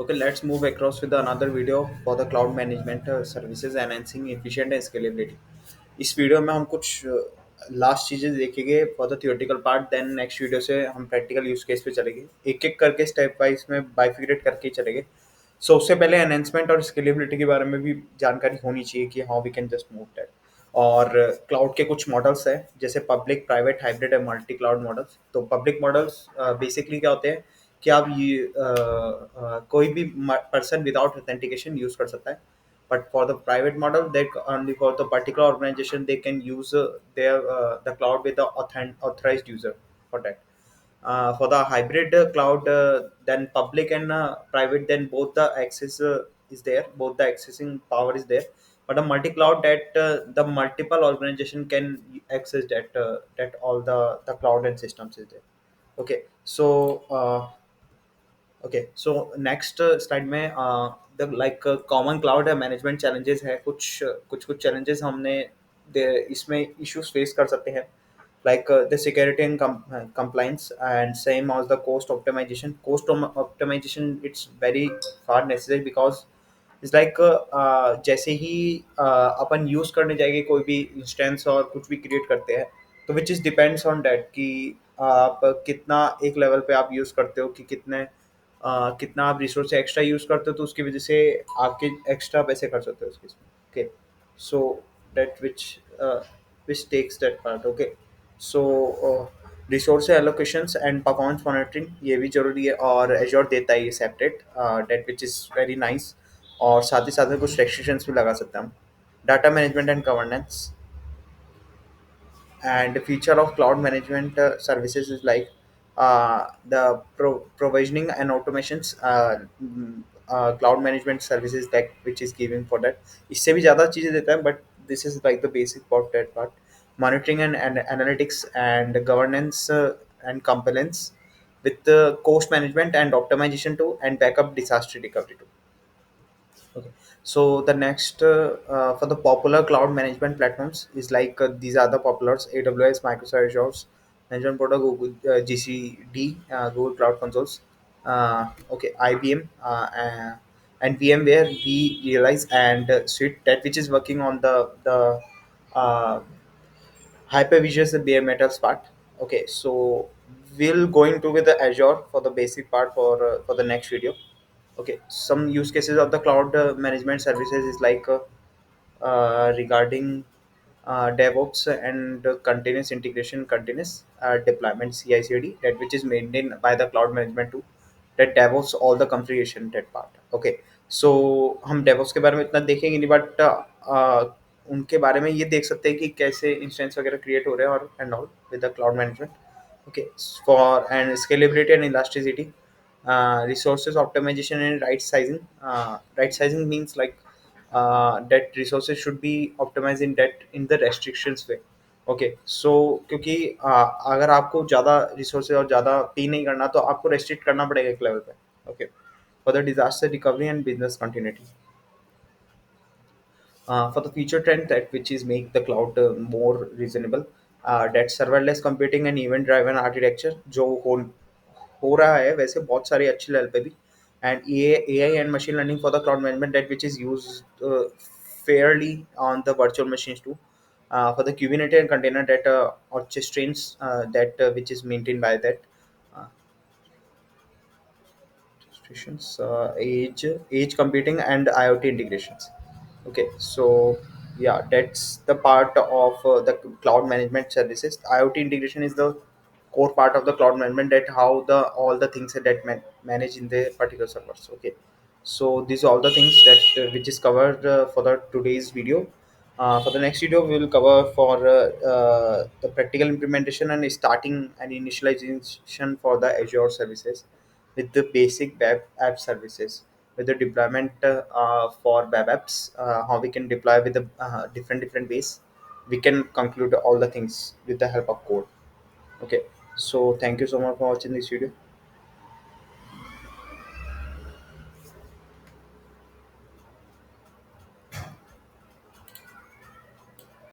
Okay, let's move across with another video for the cloud management services enhancing efficient and scalability. इस video में हम कुछ last चीजें देखेंगे for the theoretical part. Then next video से हम practical use case पे चलेंगे, एक एक करके स्टेप वाइज में बाइफिकेट करके ही चलेंगे। सो उससे पहले एनहेंसमेंट और स्केलेबिलिटी के बारे में भी जानकारी होनी चाहिए कि how we can just move that. और क्लाउड के कुछ मॉडल्स हैं जैसे public, private, hybrid and multi cloud models. तो पब्लिक मॉडल्स बेसिकली क्या होते हैं कि आप ये कोई भी पर्सन विदाउट ऑथेंटिकेशन यूज कर सकता है। but for the private model they only for the particular organization they can use their the cloud with the authorized user for that. For the hybrid cloud, then public and private, then both the access is there, both the accessing power is there. But a multi cloud that the multiple organization can access that all the cloud and systems is there. Okay, so okay so next slide में the like common cloud management challenges है। कुछ challenges हमने इसमें issues face कर सकते हैं, like the security and compliance, and same as the cost optimization. It's very far necessary because it's like जैसे ही अपन use करने जाएंगे कोई भी इंस्टेंस और कुछ भी क्रिएट करते हैं, तो which is depends on that कि आप कितना एक लेवल पे आप यूज करते हो, कि कितना आप रिसोर्स एक्स्ट्रा यूज करते हो, तो उसकी वजह से आपके एक्स्ट्रा पैसे खर्च होते हैं उसके इसमें। Okay, so that which takes that part. Okay, so resource allocations and performance monitoring ये भी जरूरी है, और एज्योर देता है ये separate, that which is very nice. और साथ ही साथ में कुछ रेस्ट्रिक्शंस भी लगा सकते हैं हम। Data management and governance, and the feature of cloud management services is like the provisioning and automations, cloud management services like which is giving for that। इससे भी ज़्यादा चीज़ें देता है, but this is like the basic part, that part। monitoring and analytics and governance and compliance with the cost management and optimization too, and backup disaster recovery too। Okay. So the next for the popular cloud management platforms is like these are the populars: AWS, Microsoft Azure, Management Product, Google GCD, Google Cloud Consoles, okay, IBM, and VMware. We realize and suite that which is working on the uh, Hypervisual's the bare metals part. Okay, so we'll going to with the Azure for the basic part for the next video. Okay, some use cases of the cloud management services is like regarding DevOps and continuous integration, continuous deployment, CI/CD, that which is maintained by the cloud management too, that DevOps all the configuration that part. Okay, so हम DevOps के बारे में इतना देखेंगे नहीं, but उनके बारे में ये देख सकते हैं कि कैसे इंस्टेंस वगैरह क्रिएट हो रहे हैं और and all with the cloud management. Okay, for and scalability and elasticity, resources optimization and right sizing. Right sizing means like that resources should be optimized in the restrictions way। Okay, so क्योंकि अगर आपको ज़्यादा resources और ज़्यादा पे नहीं करना, तो आपको रेस्ट्रिक्ट करना पड़ेगा एक लेवल पे। Okay, for the disaster recovery and business continuity, for the future trend that which is make the cloud more reasonable, that serverless computing and event driven architecture जो हो रहा है वैसे बहुत सारे अच्छे लेवल पे भी, and AI and machine learning for the cloud management that which is used fairly on the virtual machines too, for the Kubernetes and container that orchestrates that which is maintained by that uh, stations, edge computing and IoT integrations. Okay, so yeah, that's the part of the cloud management services. IoT integration is the core part of the cloud management, that how the all the things that manage in the particular servers. Okay, so these are all the things that which is covered for the today's video. For the next video we will cover for the practical implementation and starting and initialization for the Azure services with the basic web app services, with the deployment for web apps, how we can deploy with the different ways. We can conclude all the things with the help of code. Okay, so thank you so much for watching this video.